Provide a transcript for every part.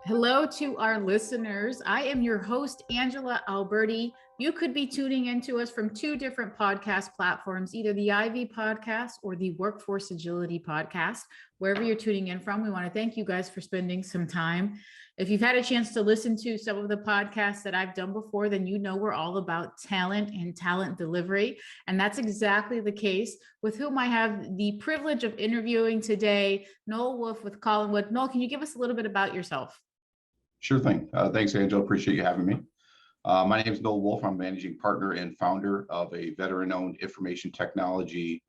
Hello to our listeners. I am your host, Angela Alberti. You could be tuning into us from two different podcast platforms, either the Ivy podcast or the Workforce Agility podcast. Wherever you're tuning in from, we want to thank you guys for spending some time. If you've had a chance to listen to some of the podcasts that I've done before, then you know we're all about talent and talent delivery. And that's exactly the case with whom I have the privilege of interviewing today, Noel Wolf with Collinwood. Noel, can you give us a little bit about yourself? Sure thing. Thanks, Angela. Appreciate you having me. My name is Noel Wolf. I'm managing partner and founder of a veteran-owned information technology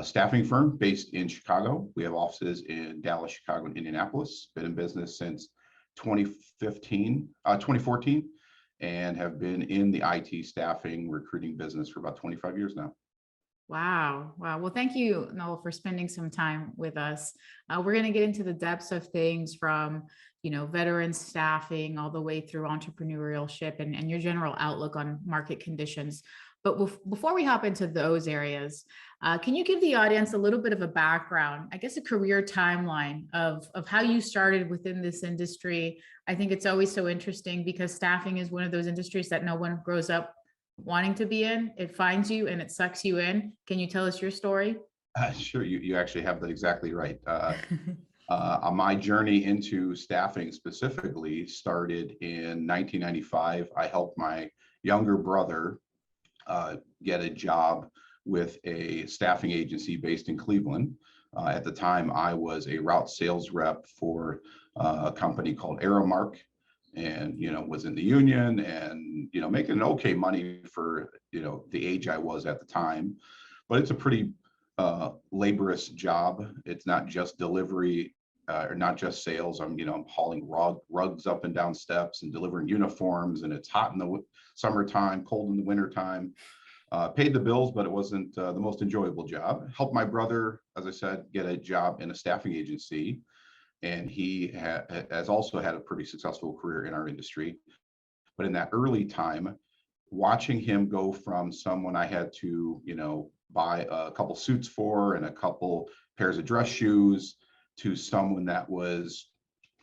staffing firm based in Chicago. We have offices in Dallas, Chicago, and Indianapolis. Been in business since 2014, and have been in the IT staffing recruiting business for about 25 years now. Wow. Wow. Well, thank you, Noel, for spending some time with us. We're going to get into the depths of things from, veteran staffing all the way through entrepreneurship and your general outlook on market conditions. But before we hop into those areas, can you give the audience a little bit of a background, I guess a career timeline of how you started within this industry? I think it's always so interesting because staffing is one of those industries that no one grows up wanting to be in. It finds you and it sucks you in. Can you tell us your story? Sure, you actually have that exactly right. My journey into staffing specifically started in 1995. I helped my younger brother get a job with a staffing agency based in Cleveland. At the time, I was a route sales rep for a company called Aramark, and was in the union and making okay money for the age I was at the time. But it's a pretty laborious job. It's not just delivery or not just sales. I'm hauling rugs up and down steps and delivering uniforms, and it's hot in the summertime, cold in the wintertime. Paid the bills, but it wasn't the most enjoyable job. Helped my brother, as I said, get a job in a staffing agency, and he has also had a pretty successful career in our industry. But in that early time, watching him go from someone I had to, buy a couple suits for and a couple pairs of dress shoes to someone that was,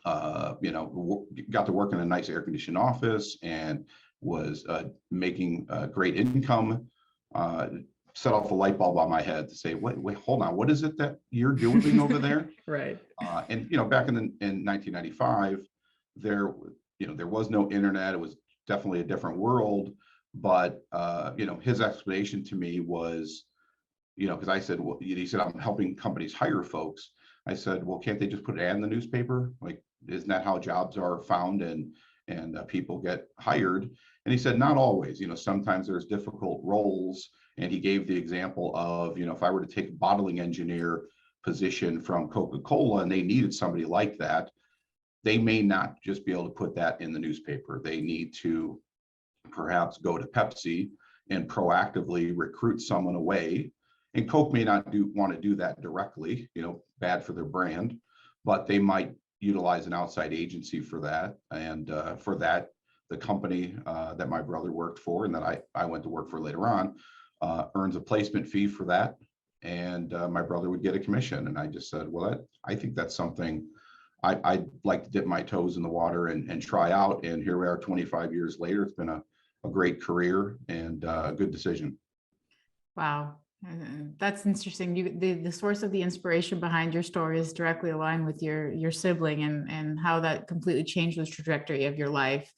got to work in a nice air-conditioned office and was making great income, set off a light bulb on my head to say, wait, hold on, what is it that you're doing over there? Right. And back in 1995, there was no internet. It was definitely a different world. But his explanation to me was, because I said, well, he said, I'm helping companies hire folks. I said, well, can't they just put an ad in the newspaper? Like, isn't that how jobs are found and people get hired? And he said, not always. Sometimes there's difficult roles. And he gave the example of, if I were to take a bottling engineer position from Coca-Cola and they needed somebody like that, they may not just be able to put that in the newspaper. They need to perhaps go to Pepsi and proactively recruit someone away. And Coke may not want to do that directly, bad for their brand, but they might utilize an outside agency for that. And for that, the company that my brother worked for and that I went to work for later on earns a placement fee for that. And my brother would get a commission. And I just said, well, I think that's something I'd like to dip my toes in the water and try out. And here we are 25 years later. It's been a great career and a good decision. Wow. That's interesting. The source of the inspiration behind your story is directly aligned with your sibling and how that completely changed the trajectory of your life.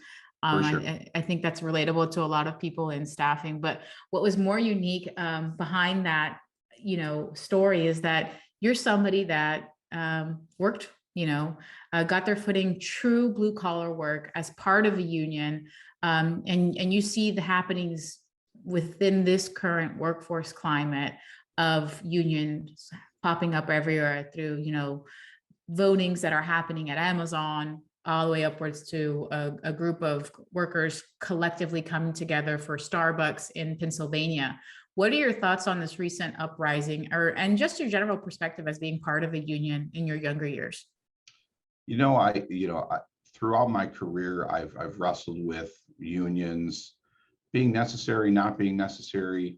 Sure. I think that's relatable to a lot of people in staffing. But what was more unique behind that, story is that you're somebody that worked, got their footing, true blue collar work as part of a union, and you see the happenings within this current workforce climate of unions popping up everywhere through, votings that are happening at Amazon, all the way upwards to a group of workers collectively coming together for Starbucks in Pennsylvania. What are your thoughts on this recent uprising, and just your general perspective as being part of a union in your younger years? Throughout my career, I've wrestled with unions being necessary, not being necessary.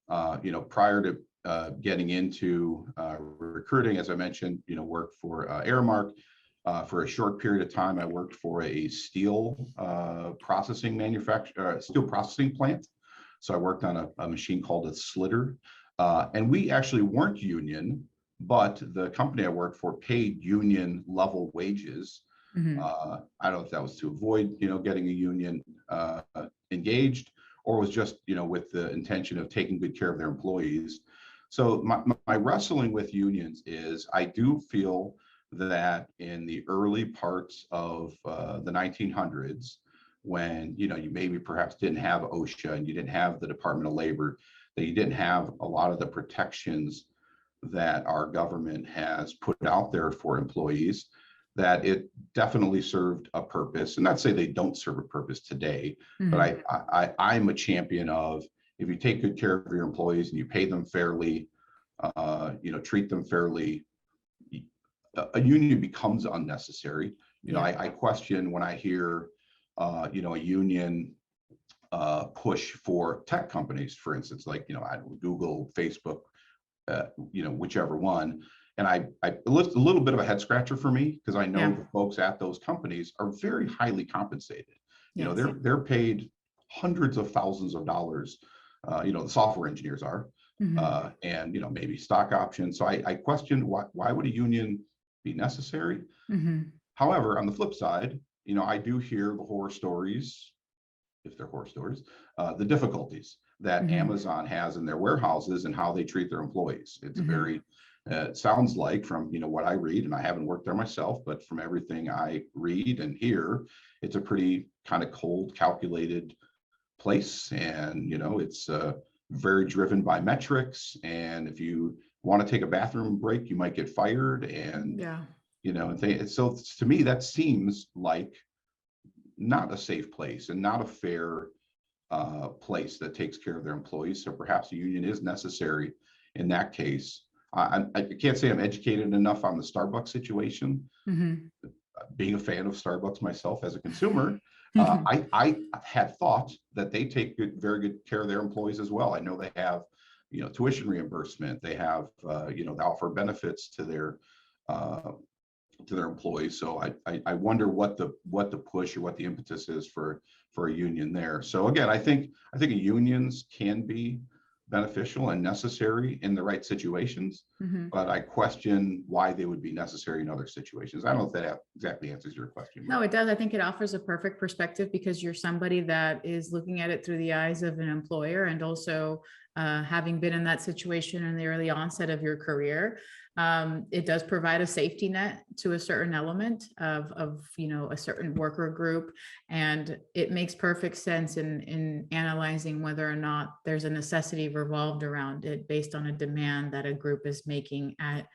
Prior to getting into recruiting, as I mentioned, worked for Aramark. For a short period of time, I worked for a steel processing steel processing plant. So I worked on a machine called a slitter. And we actually weren't union, but the company I worked for paid union level wages. I don't know if that was to avoid, getting a union engaged, or was just, with the intention of taking good care of their employees. So my wrestling with unions is, I do feel that in the early parts of the 1900s, when you maybe perhaps didn't have OSHA and you didn't have the Department of Labor, that you didn't have a lot of the protections that our government has put out there for employees, that it definitely served a purpose. And not say they don't serve a purpose today, but I'm a champion of, if you take good care of your employees and you pay them fairly, treat them fairly, a union becomes unnecessary. I question when I hear, a union push for tech companies, for instance, like, Google, Facebook, whichever one. And a little bit of a head scratcher for me, because I know the folks at those companies are very highly compensated. Yes. They're paid hundreds of thousands of dollars. The software engineers are, and maybe stock options. So I question why would a union be necessary? However, on the flip side, I do hear the horror stories, if they're horror stories, the difficulties that Amazon has in their warehouses and how they treat their employees. It's very, it sounds like, from what I read, and I haven't worked there myself, but from everything I read and hear, it's a pretty kind of cold, calculated place. And it's very driven by metrics. And if you want to take a bathroom break, you might get fired. And so to me, that seems like not a safe place and not a fair place that takes care of their employees. So perhaps a union is necessary in that case. I can't say I'm educated enough on the Starbucks situation. Being a fan of Starbucks myself as a consumer, I had thought that they take very good care of their employees as well. I know they have, tuition reimbursement. They have, they offer benefits to their employees. So I wonder what the push or what the impetus is for a union there. So again, I think unions can be beneficial and necessary in the right situations, but I question why they would be necessary in other situations. I don't know if that exactly answers your question. No, it does. I think it offers a perfect perspective, because you're somebody that is looking at it through the eyes of an employer, and also having been in that situation in the early onset of your career. It does provide a safety net to a certain element of a certain worker group, and it makes perfect sense in analyzing whether or not there's a necessity revolved around it based on a demand that a group is making at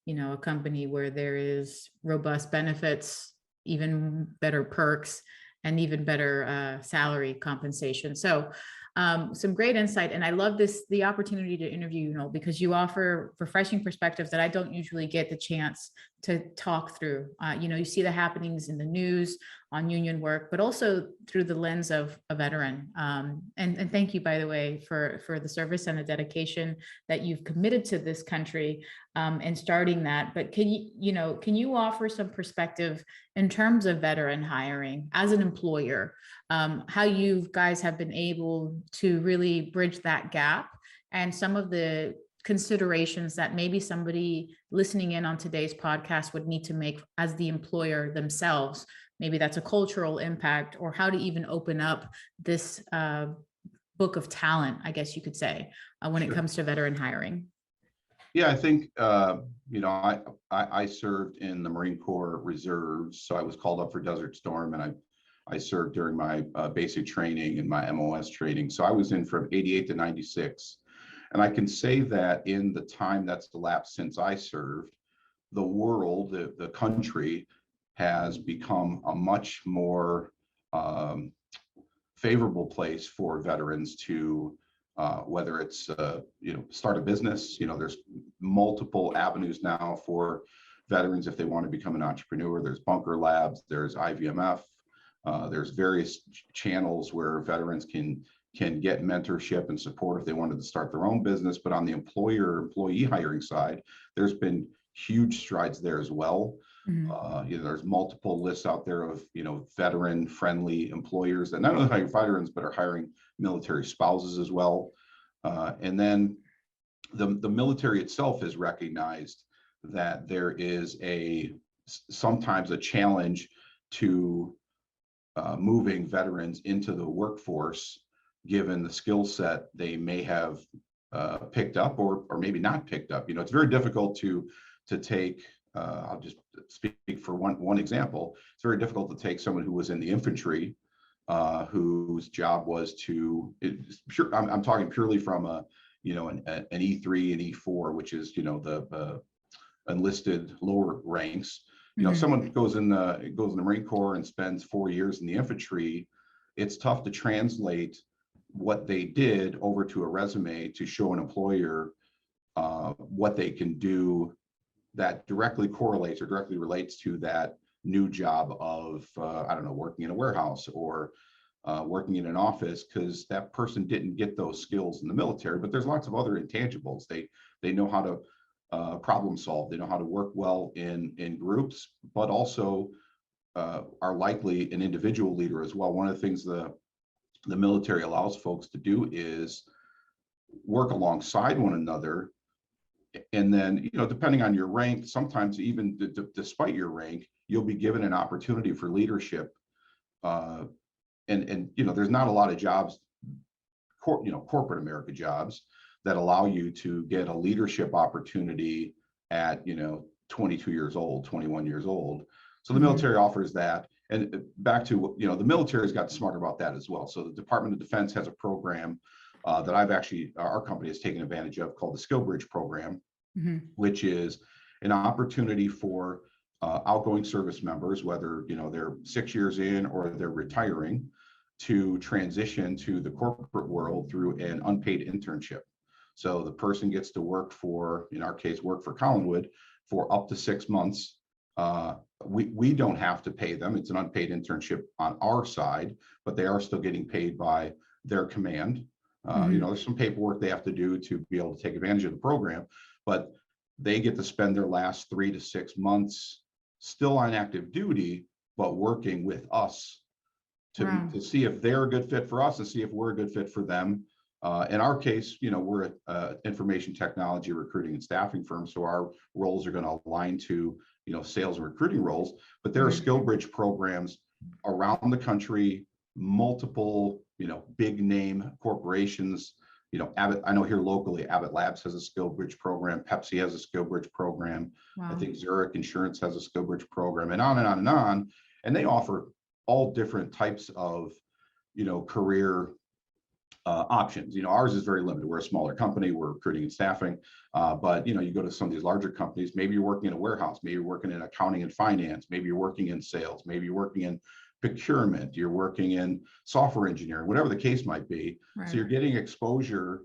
a company where there is robust benefits, even better perks, and even better salary compensation. So some great insight. And I love the opportunity to interview, because you offer refreshing perspectives that I don't usually get the chance to talk through. You see the happenings in the news on union work, but also through the lens of a veteran. And thank you, by the way, for the service and the dedication that you've committed to this country and starting that. But can you offer some perspective in terms of veteran hiring as an employer, how you guys have been able to really bridge that gap, and some of the considerations that maybe somebody listening in on today's podcast would need to make as the employer themselves? Maybe that's a cultural impact, or how to even open up this book of talent, I guess you could say, when it comes to veteran hiring. Yeah, I think, I served in the Marine Corps Reserves. So I was called up for Desert Storm, and I served during my basic training and my MOS training. So I was in from 88 to 96. And I can say that in the time that's elapsed since I served, the world, the country, has become a much more favorable place for veterans to, whether it's, start a business. There's multiple avenues now for veterans if they want to become an entrepreneur. There's bunker labs, there's IVMF, there's various channels where veterans can get mentorship and support if they wanted to start their own business. But on the employee hiring side, there's been huge strides there as well. There's multiple lists out there of, veteran friendly employers that not only hire veterans, but are hiring military spouses as well. And then the military itself has recognized that there is sometimes a challenge to moving veterans into the workforce, given the skill set they may have picked up or maybe not picked up. It's very difficult to take. I'll just speak for one example. It's very difficult to take someone who was in the infantry, whose job was I'm talking purely from an E3 and E4, which is the enlisted lower ranks. Someone goes in the Marine Corps and spends 4 years in the infantry. It's tough to translate what they did over to a resume to show an employer what they can do that directly correlates or directly relates to that new job of, working in a warehouse or working in an office, because that person didn't get those skills in the military. But there's lots of other intangibles. They know how to problem solve. They know how to work well in groups, but also are likely an individual leader as well. One of the things the military allows folks to do is work alongside one another. And then, depending on your rank, sometimes even despite your rank, you'll be given an opportunity for leadership. And there's not a lot of jobs, corporate America jobs, that allow you to get a leadership opportunity at 22 years old, 21 years old. So the military offers that. And back to the military's got smart about that as well. So the Department of Defense has a program that our company has taken advantage of, called the Skill Bridge program, which is an opportunity for outgoing service members, whether they're 6 years in or they're retiring, to transition to the corporate world through an unpaid internship. So the person gets to work for Collinwood for up to 6 months. We don't have to pay them. It's an unpaid internship on our side, but they are still getting paid by their command. There's some paperwork they have to do to be able to take advantage of the program, but they get to spend their last 3 to 6 months still on active duty, but working with us to see if they're a good fit for us and see if we're a good fit for them. In our case, we're an information technology recruiting and staffing firm, so our roles are going to align to sales and recruiting roles. But there are skill bridge programs around the country, multiple big name corporations. Abbott, I know here locally, Abbott Labs has a skill bridge program. Pepsi has a skill bridge program. I think Zurich Insurance has a skill bridge program, and on and on and on. And they offer all different types of career options. Ours is very limited. We're a smaller company. We're recruiting and staffing. But you go to some of these larger companies. Maybe you're working in a warehouse. Maybe you're working in accounting and finance. Maybe you're working in sales. Maybe you're working in procurement. You're working in software engineering. Whatever the case might be. So you're getting exposure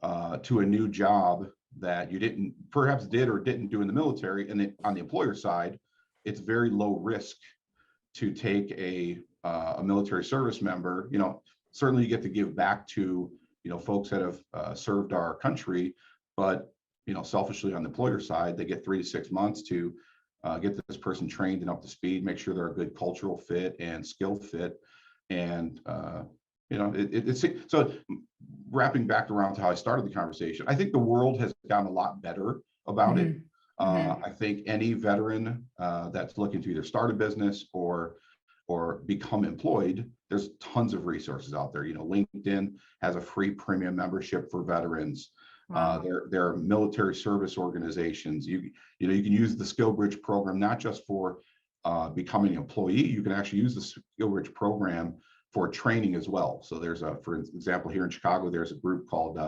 to a new job that you perhaps did or didn't do in the military. And on the employer side, it's very low risk to take a military service member. Certainly you get to give back to folks that have served our country, but selfishly on the employer side, they get 3 to 6 months to get this person trained and up to speed, make sure they're a good cultural fit and skill fit. And it's so wrapping back around to how I started the conversation, I think the world has gotten a lot better about it. I think any veteran that's looking to either start a business or become employed, there's tons of resources out there. LinkedIn has a free premium membership for veterans. There are military service organizations. You can use the Skill Bridge program not just for becoming an employee. You can actually use the Skill Bridge program for training as well. So there's for example, here in Chicago, there's a group called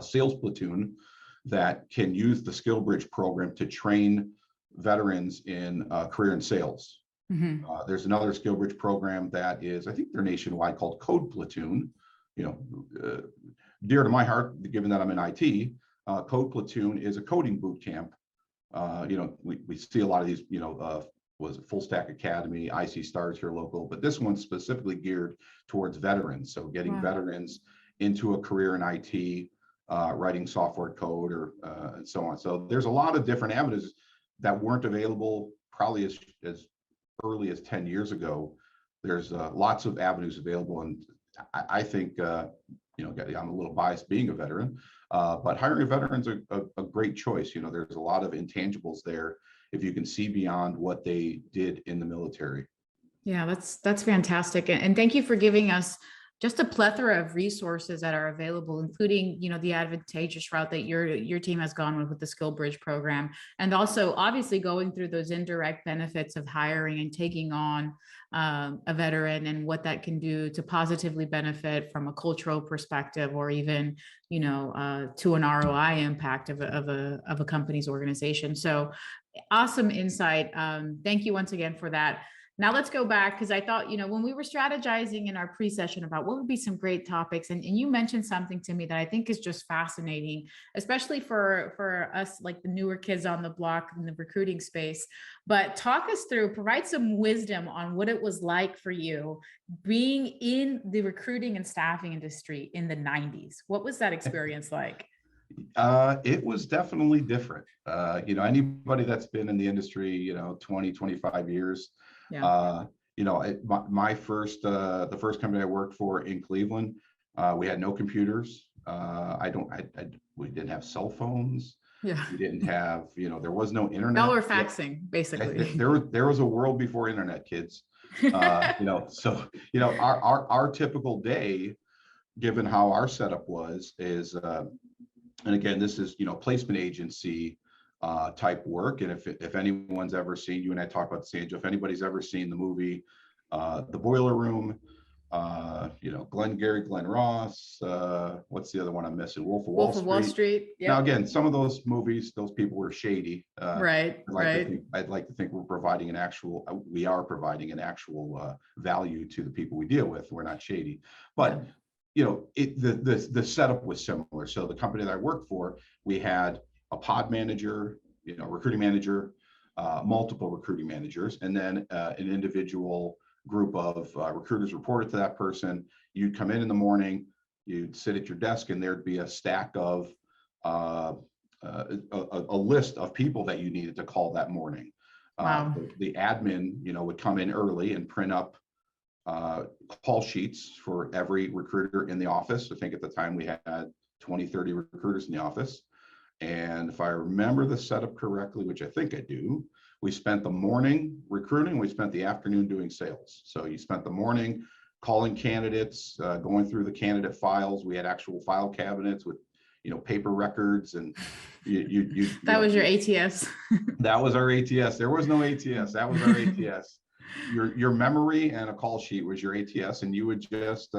Sales Platoon that can use the Skill Bridge program to train veterans in career and sales. There's another Skill Bridge program that is, I think they're nationwide, called Code Platoon. Dear to my heart, given that I'm in IT, Code Platoon is a coding boot camp. We see a lot of these, was it Full Stack Academy, IC Stars here local, but this one's specifically geared towards veterans. So getting veterans into a career in IT, writing software code and so on. So there's a lot of different avenues that weren't available probably as early as 10 years ago. There's lots of avenues available, and I think I'm a little biased being a veteran, but hiring a veteran's a great choice. There's a lot of intangibles there if you can see beyond what they did in the military. Yeah, that's fantastic. And thank you for giving us just a plethora of resources that are available, including, the advantageous route that your team has gone with the Skill Bridge program. And also obviously going through those indirect benefits of hiring and taking on a veteran, and what that can do to positively benefit from a cultural perspective, or even, to an ROI impact of a company's organization. So awesome insight. Thank you once again for that. Now let's go back, because I thought, when we were strategizing in our pre-session about what would be some great topics, and you mentioned something to me that I think is just fascinating, especially for us, like the newer kids on the block in the recruiting space. But talk us through, provide some wisdom on what it was like for you being in the recruiting and staffing industry in the 90s. What was that experience like? It was definitely different. Anybody that's been in the industry, 20, 25 years, Yeah. my first, the first company I worked for in Cleveland, we had no computers. We didn't have cell phones. Yeah. We didn't have, there was no internet. Y'all were faxing, basically. There was a world before internet, kids. Our typical day, given how our setup was, is, and again, this is, placement agency type work. And if anyone's ever seen, you and I talk about the same, if anybody's ever seen the movie, The Boiler Room, Glengarry Glen Ross, what's the other one I'm missing? Wolf of Wall Street. Yep. Now, again, some of those movies, those people were shady. Right. I'd like to think we are providing an actual value to the people we deal with. We're not shady, but the setup was similar. So the company that I worked for, we had a pod manager, recruiting manager, multiple recruiting managers, and then an individual group of recruiters reported to that person. You'd come in the morning, you'd sit at your desk, and there'd be a stack of a list of people that you needed to call that morning. Wow. The admin, would come in early and print up call sheets for every recruiter in the office. I think at the time we had 20, 30 recruiters in the office. And if I remember the setup correctly, which I think I do, we spent the morning recruiting, we spent the afternoon doing sales. So you spent the morning calling candidates, going through the candidate files. We had actual file cabinets with, paper records, and that was your ATS. That was our ATS. There was no ATS. That was our ATS. Your memory and a call sheet was your ATS, and you would just,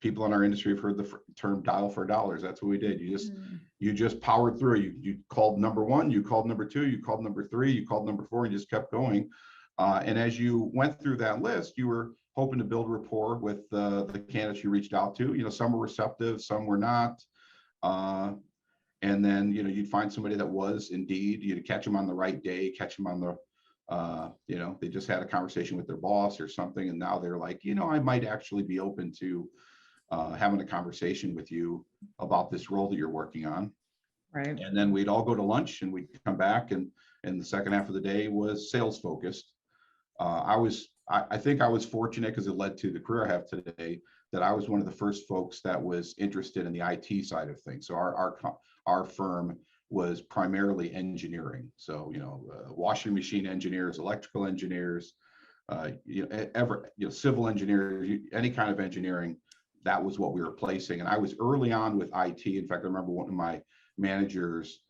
people in our industry have heard the term dial for dollars. That's what we did. You just powered through. You called number one, you called number two, you called number three, you called number four, and just kept going. And as you went through that list, you were hoping to build rapport with the candidates you reached out to. Some were receptive, some were not. And then, you'd find somebody that was indeed, you'd catch them on the right day, catch them on the, they just had a conversation with their boss or something, and now they're like, I might actually be open to having a conversation with you about this role that you're working on. Right. And then we'd all go to lunch, and we'd come back, and the second half of the day was sales focused. I think I was fortunate, because it led to the career I have today, that I was one of the first folks that was interested in the IT side of things. So our firm was primarily engineering. So, washing machine engineers, electrical engineers, civil engineers, any kind of engineering, that was what we were placing. And I was early on with IT. In fact, I remember one of my managers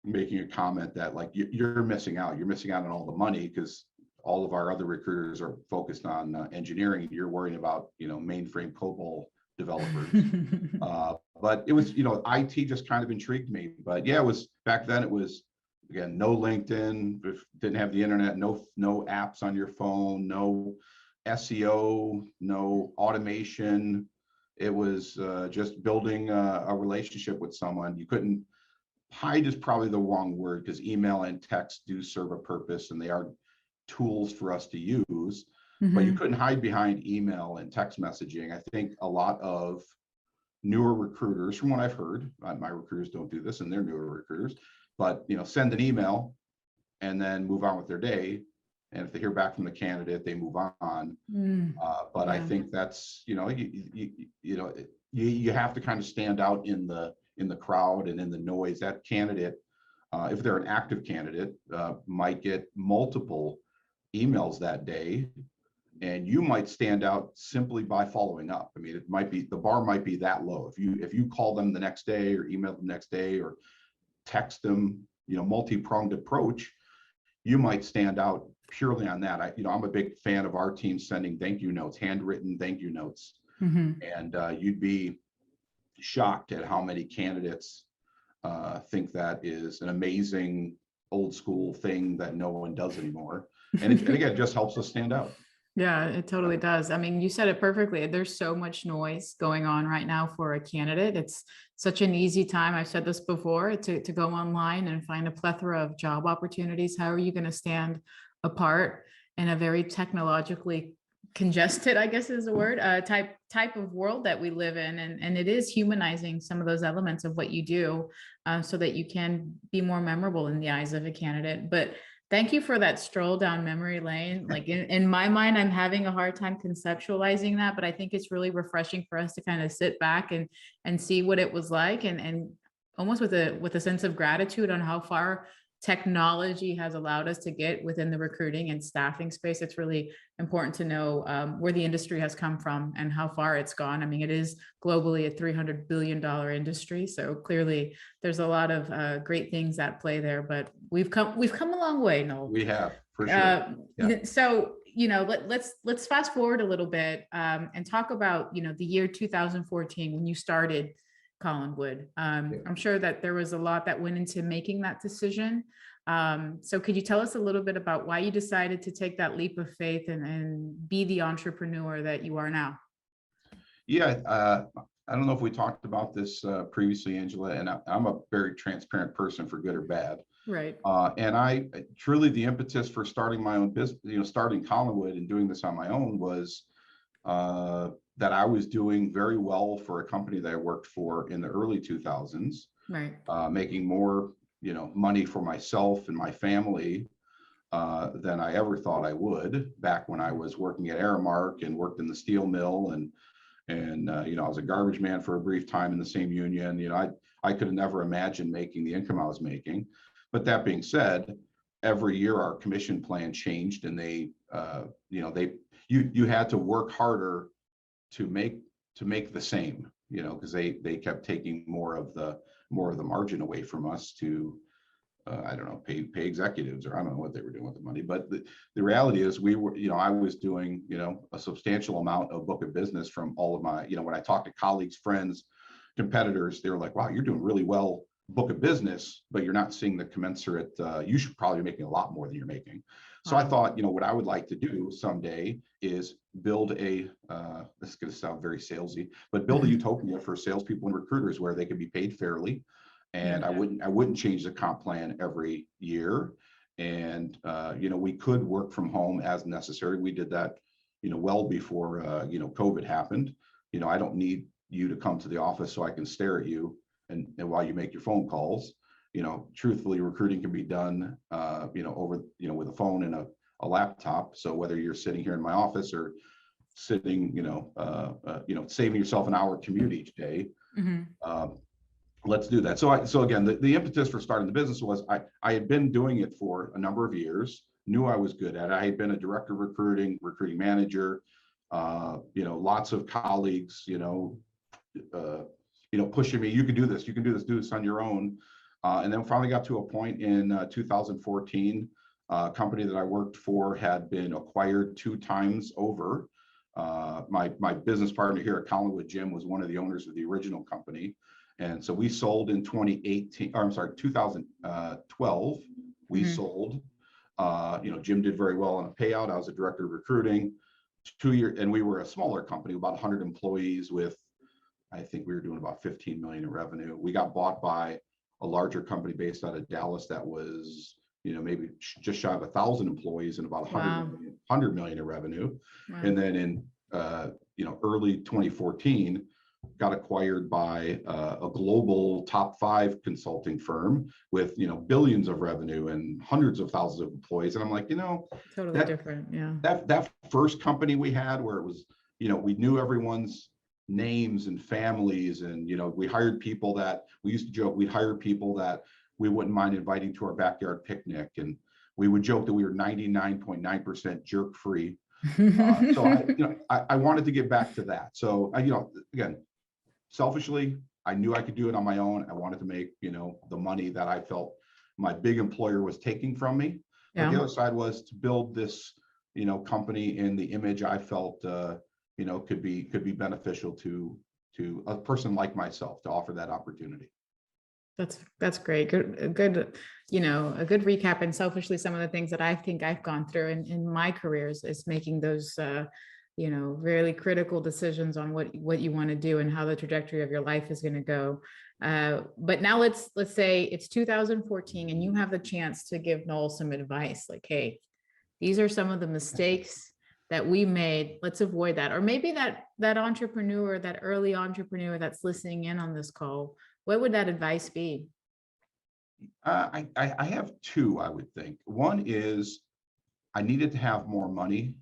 making a comment that, like, you're missing out. You're missing out on all the money, because all of our other recruiters are focused on engineering. You're worrying about, mainframe COBOL developers. But it was, IT just kind of intrigued me. But yeah, it was back then. It was, again, no LinkedIn, didn't have the internet, no apps on your phone, no SEO, no automation. It was just building a relationship with someone. You couldn't hide, is probably the wrong word, because email and text do serve a purpose, and they are tools for us to use. But you couldn't hide behind email and text messaging. I think a lot of newer recruiters, from what I've heard, my recruiters don't do this, and they're newer recruiters, but send an email and then move on with their day. And if they hear back from the candidate, they move on. But I think that's, you know, you have to kind of stand out in the crowd and in the noise. That candidate, if they're an active candidate, might get multiple emails that day, and you might stand out simply by following up. I mean, it might be, the bar might be that low. If you call them the next day or email them the next day or text them, you know, multi-pronged approach, you might stand out purely on that. I'm a big fan of our team sending thank you notes, handwritten thank you notes. And you'd be shocked at how many candidates think that is an amazing old school thing that no one does anymore. And again, it just helps us stand out. Yeah, it totally does. I mean, you said it perfectly. There's so much noise going on right now for a candidate. It's such an easy time. I've said this before, to go online and find a plethora of job opportunities. How are you going to stand apart in a very technologically congested, I guess is the word, type of world that we live in? And it is humanizing some of those elements of what you do, so that you can be more memorable in the eyes of a candidate. But thank you for that stroll down memory lane. Like in my mind, I'm having a hard time conceptualizing that, but I think it's really refreshing for us to kind of sit back and see what it was like, and almost with a sense of gratitude on how far technology has allowed us to get within the recruiting and staffing space. It's really important to know where the industry has come from and how far it's gone. I mean, it is globally a $300 billion industry. So clearly there's a lot of great things at play there, but we've come a long way, Noel. We have, for sure. Yeah. So, you know, let's fast forward a little bit and talk about, you know, the year 2014 when you started Collinwood. I'm sure that there was a lot that went into making that decision. So could you tell us a little bit about why you decided to take that leap of faith and be the entrepreneur that you are now? Yeah, I don't know if we talked about this previously, Angela, and I'm a very transparent person for good or bad. Right. And I truly, the impetus for starting my own business, you know, starting Collinwood and doing this on my own was that I was doing very well for a company that I worked for in the early 2000s, right, making more, you know, money for myself and my family than I ever thought I would back when I was working at Aramark and worked in the steel mill, and you know, I was a garbage man for a brief time in the same union. You know, I could have never imagined making the income I was making. But that being said, every year our commission plan changed, and they, you know, you had to work harder to make the same, you know, because they kept taking more of the margin away from us to I don't know, pay executives, or I don't know what they were doing with the money. But the reality is we were, you know, I was doing, you know, a substantial amount of book of business from all of my, you know, when I talked to colleagues, friends, competitors, they were like, wow, you're doing really well book of business, but you're not seeing the commensurate, you should probably be making a lot more than you're making. So I thought, you know, what I would like to do someday is build a, this is going to sound very salesy, but build a utopia for salespeople and recruiters where they could be paid fairly. And I wouldn't change the comp plan every year. And, you know, we could work from home as necessary. We did that, you know, well before, you know, COVID happened. You know, I don't need you to come to the office so I can stare at you and while you make your phone calls. You know, truthfully, recruiting can be done, you know, over, you know, with a phone and a laptop. So whether you're sitting here in my office or sitting, you know, saving yourself an hour commute each day, let's do that. So again, the impetus for starting the business was I had been doing it for a number of years, knew I was good at it. I had been a director of recruiting manager, you know, lots of colleagues, you know, pushing me, you can do this, do this on your own. And then finally got to a point in 2014, a company that I worked for had been acquired 2 times over. My business partner here at Collinwood, Jim, was one of the owners of the original company. And so we sold in 2012, we sold, you know, Jim did very well on a payout. I was a director of recruiting, 2 years, and we were a smaller company, about 100 employees with, I think we were doing about 15 million in revenue. We got bought by a larger company based out of Dallas that was, you know, maybe just shy of 1,000 employees and about 100 million in revenue. And then in, you know, early 2014, got acquired by a global top 5 consulting firm with, billions of revenue and hundreds of thousands of employees. And I'm like, Totally that different. Yeah. that first company we had, where it was, we knew everyone's names and families, and we hired people that we used to joke we'd hire people that we wouldn't mind inviting to our backyard picnic, and we would joke that we were 99.9% jerk free. So I wanted to get back to that. So again, selfishly, I knew I could do it on my own. I wanted to make, the money that I felt my big employer was taking from me. But the other side was to build this, company in the image I felt, could be beneficial to a person like myself, to offer that opportunity. That's great. Good, a good recap. And selfishly, some of the things that I think I've gone through in my careers is making those, really critical decisions on what you want to do and how the trajectory of your life is going to go. But now let's say it's 2014 and you have the chance to give Noel some advice, like, hey, these are some of the mistakes that we made. Let's avoid that. Or maybe that entrepreneur, that early entrepreneur that's listening in on this call, what would that advice be? I have 2, I would think. One is I needed to have more money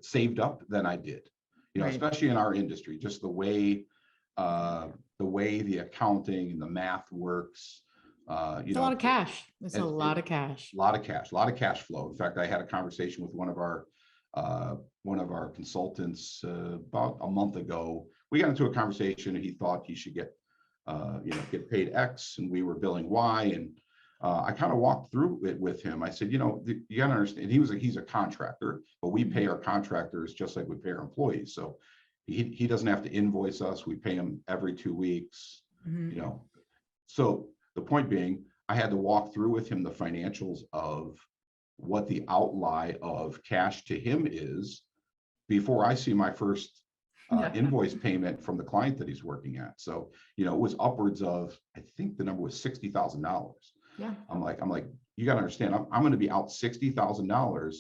saved up than I did, Right. especially in our industry, just the way the accounting and the math works. It's a lot of cash. It's a lot of cash. A lot of cash flow. In fact, I had a conversation with one of our consultants about a month ago. We got into a conversation, and he thought he should get paid X, and we were billing Y, and I kind of walked through it with him. I said, you gotta understand, he's a contractor, but we pay our contractors just like we pay our employees. So he doesn't have to invoice us. We pay him every 2 weeks, So the point being, I had to walk through with him the financials of what the outlay of cash to him is before I see my first invoice payment from the client that he's working at. So, it was upwards of, I think the number was $60,000. Yeah. I'm like, you got to understand, I'm going to be out $60,000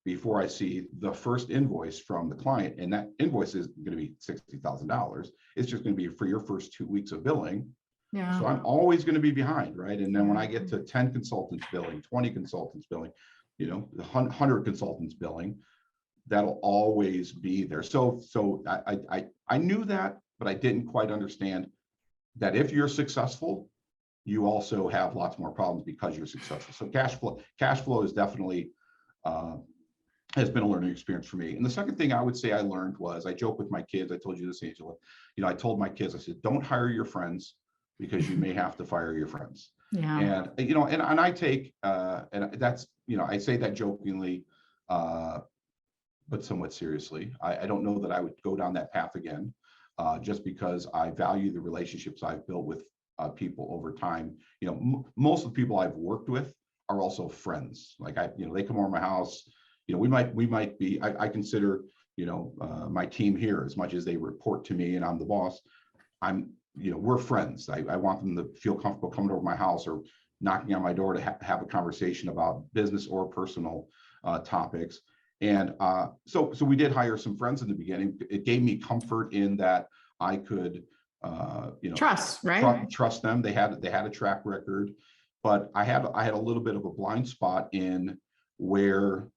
before I see the first invoice from the client. And that invoice is going to be $60,000. It's just going to be for your first 2 weeks of billing. Yeah. So I'm always going to be behind, right? And then when I get to 10 consultants billing, 20 consultants billing, 100 consultants billing, that'll always be there. So I knew that, but I didn't quite understand that if you're successful, you also have lots more problems because you're successful. So cash flow is definitely has been a learning experience for me. And the second thing I would say I learned was, I joke with my kids. I told you this, Angela. I told my kids, I said, don't hire your friends, because you may have to fire your friends. Yeah. And and I take and that's I say that jokingly, but somewhat seriously. I don't know that I would go down that path again, just because I value the relationships I've built with people over time. Most of the people I've worked with are also friends. Like they come over my house. We might be. I consider my team here, as much as they report to me and I'm the boss. We're friends. I want them to feel comfortable coming over my house or knocking on my door to have a conversation about business or personal topics. And so we did hire some friends in the beginning. It gave me comfort in that I could, trust, right? Trust them. They had a track record, but I had a little bit of a blind spot in where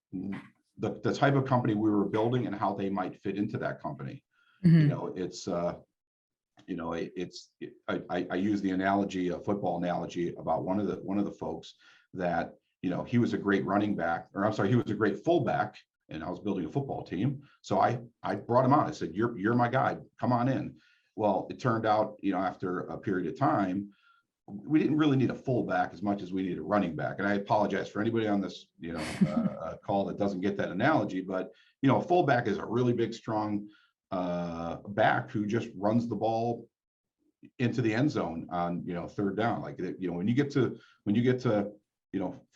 the type of company we were building and how they might fit into that company. I use the analogy, a football analogy, about one of the folks that, he was a great running back, or I'm sorry, he was a great fullback, and I was building a football team. So I brought him out. I said, you're my guy, come on in. Well, it turned out, after a period of time, we didn't really need a fullback as much as we need a running back. And I apologize for anybody on this, call that doesn't get that analogy, but, a fullback is a really big, strong back who just runs the ball into the end zone on, third down. Like, when you get to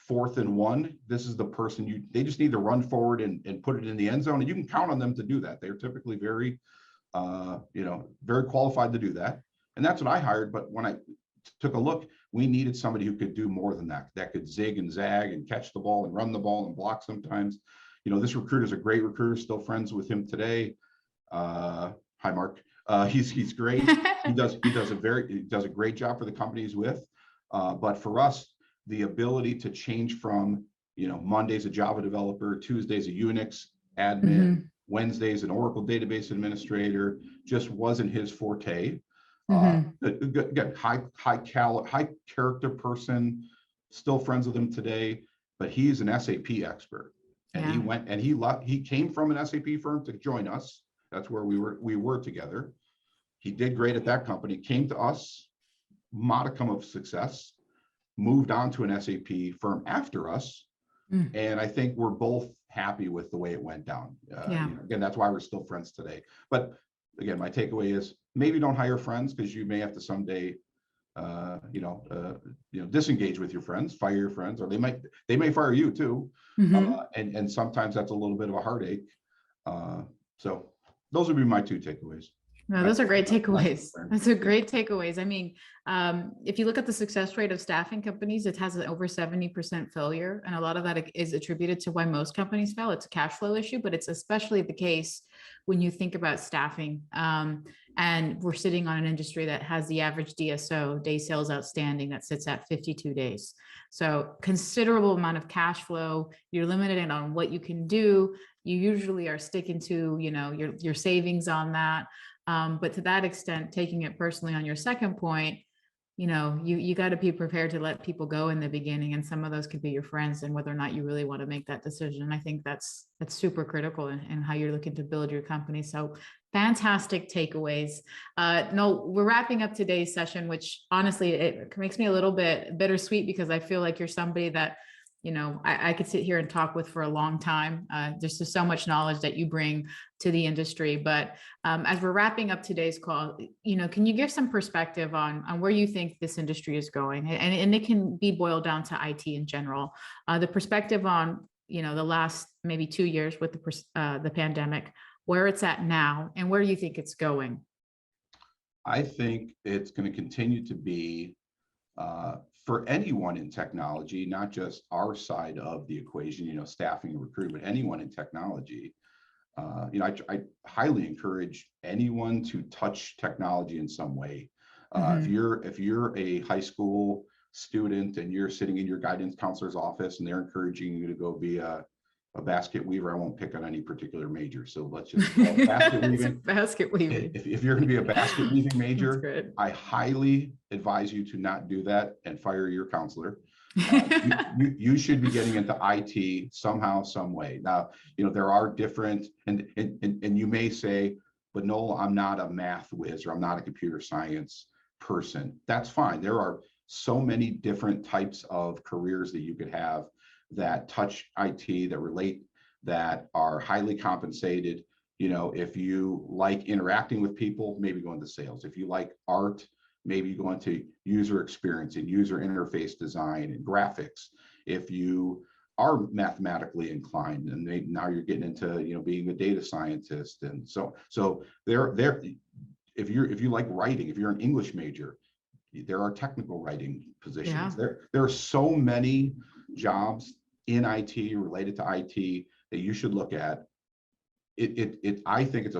4th and 1, this is the person they just need to run forward and put it in the end zone. And you can count on them to do that. They're typically very, very qualified to do that. And that's what I hired. But when I took a look, we needed somebody who could do more than that, that could zig and zag and catch the ball and run the ball and block sometimes. This recruiter is a great recruiter, still friends with him today. Hi, Mark. He's great. He does a great job for the company he's with. But for us, the ability to change from, Monday's a Java developer, Tuesday's a Unix admin, Wednesday's an Oracle database administrator, just wasn't his forte. Again, high character person, still friends with him today, but he's an SAP expert. And he went and he came from an SAP firm to join us. That's where we were together. He did great at that company, came to us, modicum of success, moved on to an SAP firm after us. And I think we're both happy with the way it went down. Again, that's why we're still friends today. But again, my takeaway is maybe don't hire friends, because you may have to someday, disengage with your friends, fire your friends, or they may fire you too. And sometimes that's a little bit of a heartache. So those would be my two takeaways. No, those are great takeaways. Those are great takeaways. I mean, if you look at the success rate of staffing companies, it has an over 70% failure. And a lot of that is attributed to why most companies fail. It's a cash flow issue, but it's especially the case when you think about staffing. And we're sitting on an industry that has the average DSO, day sales outstanding, that sits at 52 days. So considerable amount of cash flow. You're limited on what you can do. You usually are sticking to, your savings on that. But to that extent, taking it personally on your second point, you got to be prepared to let people go in the beginning, and some of those could be your friends, and whether or not you really want to make that decision. I think that's super critical in how you're looking to build your company. So fantastic takeaways. No, we're wrapping up today's session, which honestly, it makes me a little bit bittersweet, because I feel like you're somebody that I could sit here and talk with for a long time. There's just so much knowledge that you bring to the industry. But as we're wrapping up today's call, can you give some perspective on where you think this industry is going? And it can be boiled down to IT in general. The perspective on, the last maybe 2 years with the pandemic, where it's at now, and where you think it's going. I think it's going to continue to be for anyone in technology, not just our side of the equation, staffing and recruitment, anyone in technology. I highly encourage anyone to touch technology in some way. If you're a high school student and you're sitting in your guidance counselor's office and they're encouraging you to go be a basket weaver, I won't pick on any particular major, so let's just call it basket weaving. Basket weaving. If you're going to be a basket weaving major, I highly advise you to not do that and fire your counselor. You should be getting into IT somehow, some way. Now, there are different, and you may say, but Noel, I'm not a math whiz, or I'm not a computer science person. That's fine. There are so many different types of careers that you could have that touch IT, that relate, that are highly compensated. If you like interacting with people, maybe go into sales. If you like art, maybe you go into user experience and user interface design and graphics. If you are mathematically inclined, and now you're getting into being a data scientist, and so there. If you like writing, if you're an English major, there are technical writing positions. There are so many jobs in IT, related to IT, that you should look at. I think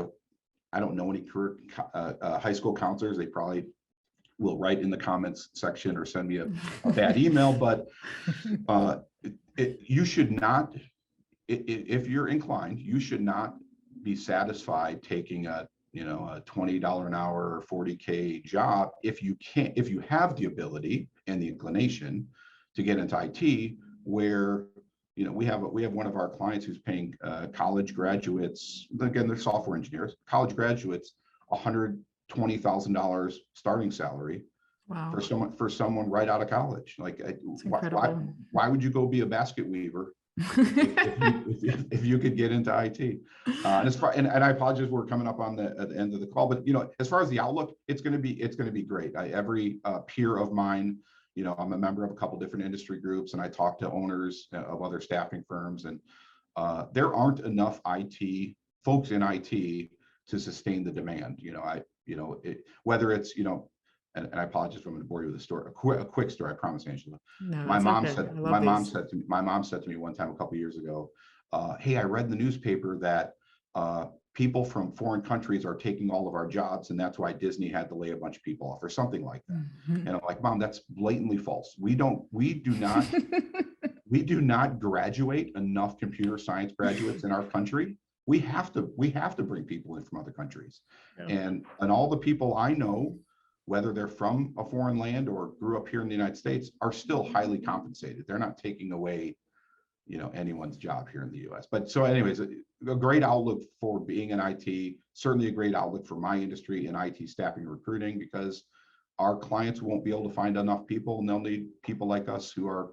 I don't know any career high school counselors. They probably will write in the comments section or send me a bad email, but you should not, if you're inclined, you should not be satisfied taking a $20 an hour or $40K job if you have the ability and the inclination to get into IT, where we have one of our clients who's paying college graduates, again, they're software engineers, college graduates, $120,000 starting salary. Wow. For someone right out of college. Like, why would you go be a basket weaver if you could get into IT? And I apologize, we're coming up on at the end of the call, but as far as the outlook, it's going to be great. Every peer of mine, I'm a member of a couple different industry groups, and I talk to owners of other staffing firms, and there aren't enough IT folks in IT to sustain the demand. Whether it's and I apologize if I'm going to bore you with a story, a quick story. I promise, Angela. No, my mom said to me one time a couple of years ago, "Hey, I read in the newspaper that people from foreign countries are taking all of our jobs, and that's why Disney had to lay a bunch of people off or something like that. And I'm like, Mom, that's blatantly false. We do not graduate enough computer science graduates in our country. We have to bring people in from other countries. Yeah. And all the people I know, whether they're from a foreign land or grew up here in the United States, are still highly compensated. They're not taking away, anyone's job here in the US. But so anyways, a great outlook for being in IT, certainly a great outlook for my industry in IT staffing and recruiting, because our clients won't be able to find enough people, and they'll need people like us who are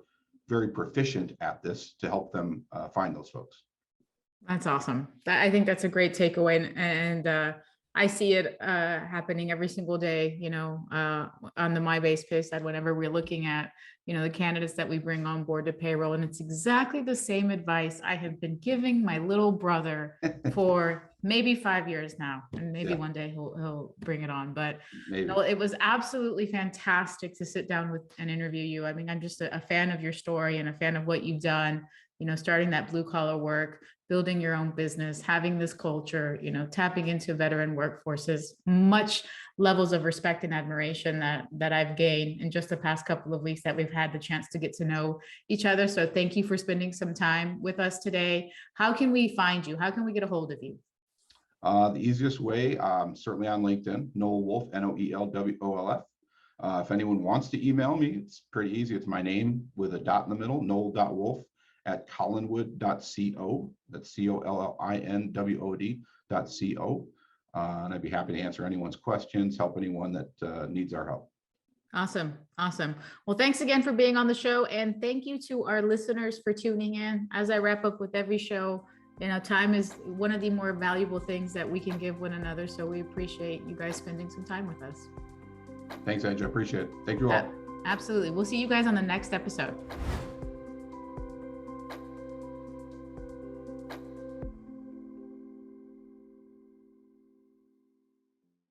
very proficient at this to help them find those folks. That's awesome. I think that's a great takeaway. And I see it happening every single day, on the MyBase pay side, whenever we're looking at, the candidates that we bring on board to payroll. And it's exactly the same advice I have been giving my little brother for maybe 5 years now. And maybe one day he'll bring it on. But it was absolutely fantastic to sit down with and interview you. I mean, I'm just a fan of your story and a fan of what you've done, starting that blue collar work, building your own business, having this culture, tapping into veteran workforces, much levels of respect and admiration that I've gained in just the past couple of weeks that we've had the chance to get to know each other. So thank you for spending some time with us today. How can we find you? How can we get a hold of you? The easiest way, certainly on LinkedIn, Noel Wolf, Noelwolf. If anyone wants to email me, it's pretty easy. It's my name with a dot in the middle, noel.wolf@collinwood.co. That's COLLINWOD.co. And I'd be happy to answer anyone's questions, help anyone that needs our help. Awesome. Awesome. Well, thanks again for being on the show. And thank you to our listeners for tuning in. As I wrap up with every show, time is one of the more valuable things that we can give one another. So we appreciate you guys spending some time with us. Thanks, Andrew. I appreciate it. Thank you all. Absolutely. We'll see you guys on the next episode.